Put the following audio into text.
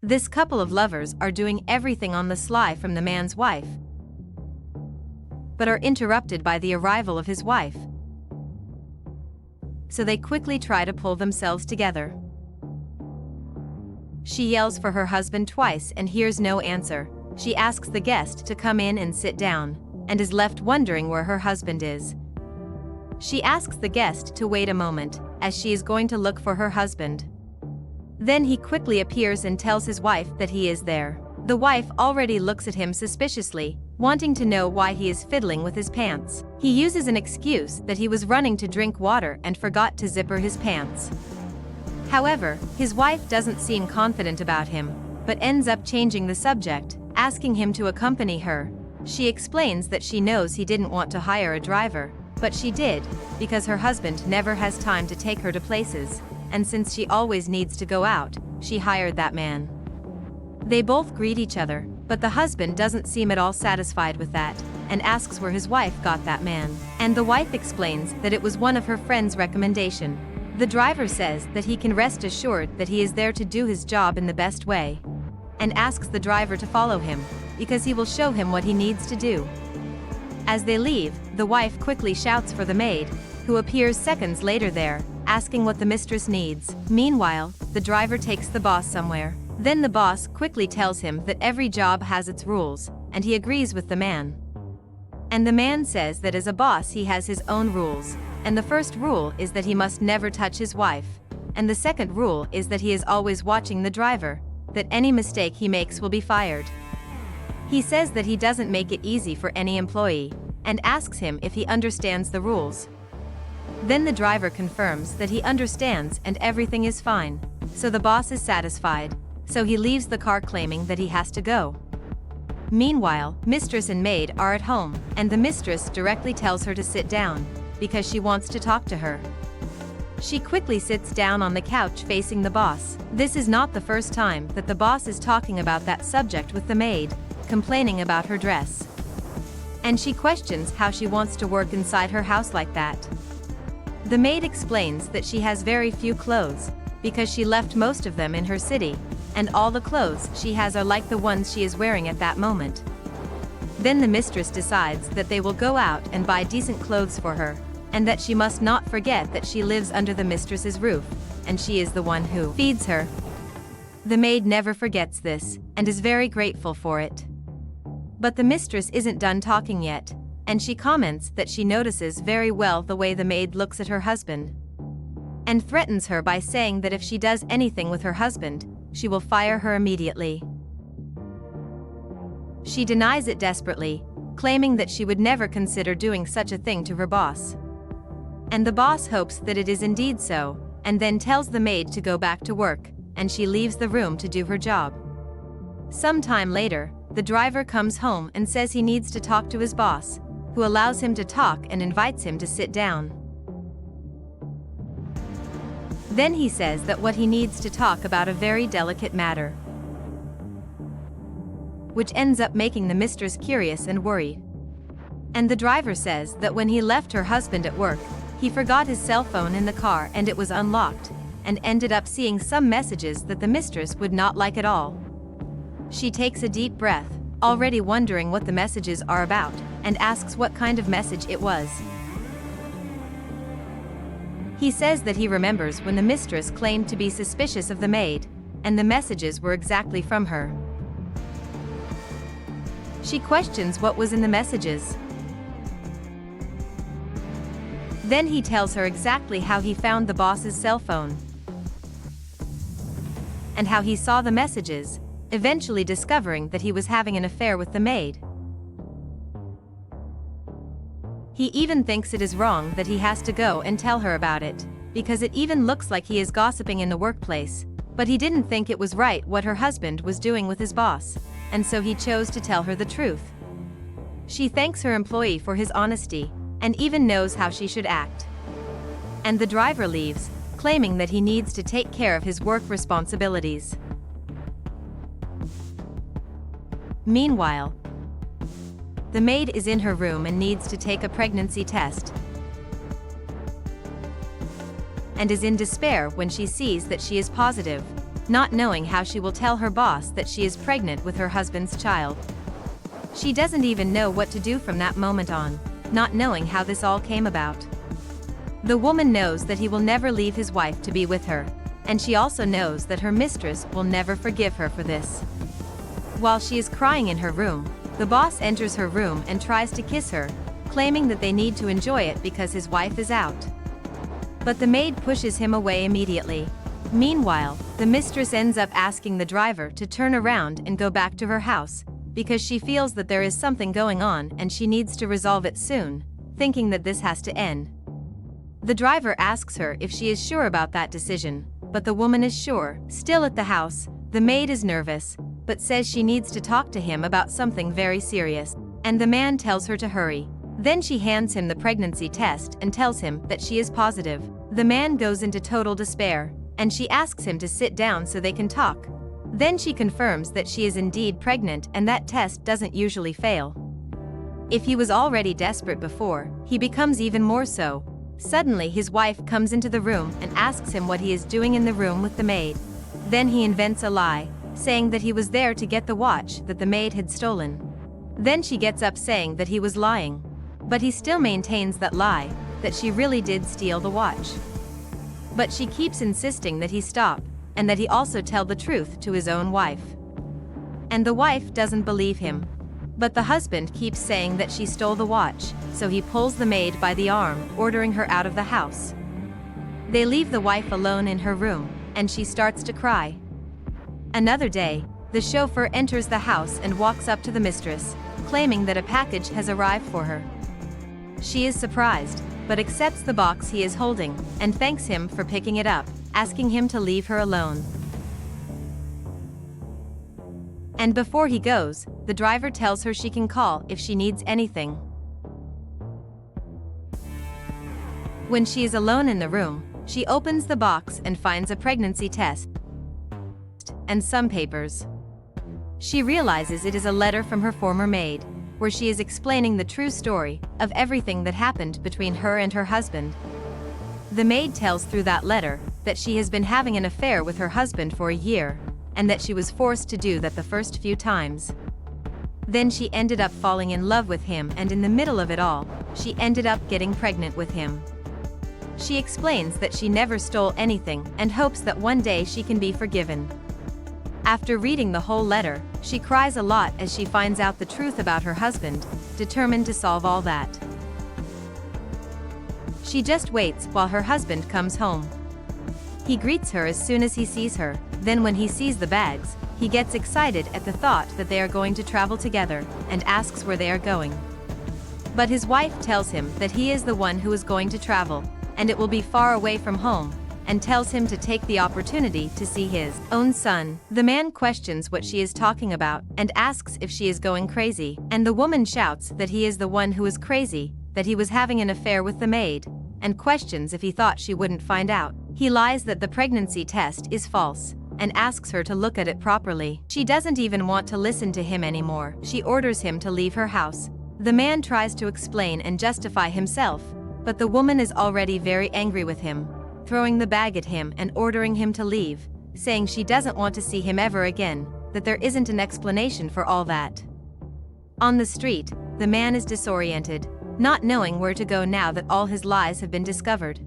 This couple of lovers are doing everything on the sly from the man's wife, but are interrupted by the arrival of his wife. So they quickly try to pull themselves together. She yells for her husband twice and hears no answer. She asks the guest to come in and sit down, and is left wondering where her husband is. She asks the guest to wait a moment, as she is going to look for her husband. Then he quickly appears and tells his wife that he is there. The wife already looks at him suspiciously, wanting to know why he is fiddling with his pants. He uses an excuse that he was running to drink water and forgot to zipper his pants. However, his wife doesn't seem confident about him, but ends up changing the subject, asking him to accompany her. She explains that she knows he didn't want to hire a driver, but she did, because her husband never has time to take her to places, and since she always needs to go out, she hired that man. They both greet each other, but the husband doesn't seem at all satisfied with that, and asks where his wife got that man. And the wife explains that it was one of her friend's recommendation. The driver says that he can rest assured that he is there to do his job in the best way, and asks the driver to follow him, because he will show him what he needs to do. As they leave, the wife quickly shouts for the maid, who appears seconds later there, asking what the mistress needs. Meanwhile, the driver takes the boss somewhere. Then the boss quickly tells him that every job has its rules, and he agrees with the man. And the man says that as a boss he has his own rules, and the first rule is that he must never touch his wife, and the second rule is that he is always watching the driver, that any mistake he makes will be fired. He says that he doesn't make it easy for any employee, and asks him if he understands the rules. Then the driver confirms that he understands and everything is fine, so the boss is satisfied, so he leaves the car claiming that he has to go. Meanwhile, mistress and maid are at home, and the mistress directly tells her to sit down, because she wants to talk to her. She quickly sits down on the couch facing the boss. This is not the first time that the boss is talking about that subject with the maid, complaining about her dress. And she questions how she wants to work inside her house like that. The maid explains that she has very few clothes, because she left most of them in her city, and all the clothes she has are like the ones she is wearing at that moment. Then the mistress decides that they will go out and buy decent clothes for her, and that she must not forget that she lives under the mistress's roof, and she is the one who feeds her. The maid never forgets this, and is very grateful for it. But the mistress isn't done talking yet, and she comments that she notices very well the way the maid looks at her husband, and threatens her by saying that if she does anything with her husband, she will fire her immediately. She denies it desperately, claiming that she would never consider doing such a thing to her boss. And the boss hopes that it is indeed so, and then tells the maid to go back to work, and she leaves the room to do her job. Some time later, the driver comes home and says he needs to talk to his boss, who allows him to talk and invites him to sit down. Then he says that what he needs to talk about a very delicate matter, which ends up making the mistress curious and worried. And the driver says that when he left her husband at work, he forgot his cell phone in the car and it was unlocked, and ended up seeing some messages that the mistress would not like at all. She takes a deep breath, already wondering what the messages are about, and asks what kind of message it was. He says that he remembers when the mistress claimed to be suspicious of the maid, and the messages were exactly from her. She questions what was in the messages. Then he tells her exactly how he found the boss's cell phone, and how he saw the messages, eventually discovering that he was having an affair with the maid. He even thinks it is wrong that he has to go and tell her about it, because it even looks like he is gossiping in the workplace, but he didn't think it was right what her husband was doing with his boss, and so he chose to tell her the truth. She thanks her employee for his honesty, and even knows how she should act. And the driver leaves, claiming that he needs to take care of his work responsibilities. Meanwhile, the maid is in her room and needs to take a pregnancy test, and is in despair when she sees that she is positive. not knowing how she will tell her boss that she is pregnant with her husband's child. She doesn't even know what to do from that moment on, not knowing how this all came about. The woman knows that he will never leave his wife to be with her, and she also knows that her mistress will never forgive her for this. While she is crying in her room, the boss enters her room and tries to kiss her, claiming that they need to enjoy it because his wife is out. But the maid pushes him away immediately. Meanwhile, the mistress ends up asking the driver to turn around and go back to her house, because she feels that there is something going on and she needs to resolve it soon, thinking that this has to end. The driver asks her if she is sure about that decision, but the woman is sure. Still at the house, the maid is nervous, but says she needs to talk to him about something very serious, and the man tells her to hurry. Then she hands him the pregnancy test and tells him that she is positive. The man goes into total despair, and she asks him to sit down so they can talk. Then she confirms that she is indeed pregnant and that test doesn't usually fail. If he was already desperate before, he becomes even more so. Suddenly his wife comes into the room and asks him what he is doing in the room with the maid. Then he invents a lie, saying that he was there to get the watch that the maid had stolen. Then she gets up saying that he was lying. But he still maintains that lie, that she really did steal the watch. But she keeps insisting that he stop, and that he also tell the truth to his own wife. And the wife doesn't believe him. But the husband keeps saying that she stole the watch, so he pulls the maid by the arm, ordering her out of the house. They leave the wife alone in her room, and she starts to cry. Another day, the chauffeur enters the house and walks up to the mistress, claiming that a package has arrived for her. She is surprised, but accepts the box he is holding, and thanks him for picking it up, asking him to leave her alone. And before he goes, the driver tells her she can call if she needs anything. When she is alone in the room, she opens the box and finds a pregnancy test and some papers. She realizes it is a letter from her former maid, where she is explaining the true story of everything that happened between her and her husband. The maid tells through that letter that she has been having an affair with her husband for a year, and that she was forced to do that the first few times. Then she ended up falling in love with him, and in the middle of it all, she ended up getting pregnant with him. She explains that she never stole anything and hopes that one day she can be forgiven. After reading the whole letter, she cries a lot as she finds out the truth about her husband, determined to solve all that. She just waits while her husband comes home. He greets her as soon as he sees her. Then when he sees the bags, he gets excited at the thought that they are going to travel together, and asks where they are going. But his wife tells him that he is the one who is going to travel, and it will be far away from home, and tells him to take the opportunity to see his own son. The man questions what she is talking about, and asks if she is going crazy, and the woman shouts that he is the one who is crazy, that he was having an affair with the maid, and questions if he thought she wouldn't find out. He lies that the pregnancy test is false, and asks her to look at it properly. She doesn't even want to listen to him anymore. She orders him to leave her house. The man tries to explain and justify himself, but the woman is already very angry with him, throwing the bag at him and ordering him to leave, saying she doesn't want to see him ever again, that there isn't an explanation for all that. On the street, the man is disoriented, not knowing where to go now that all his lies have been discovered.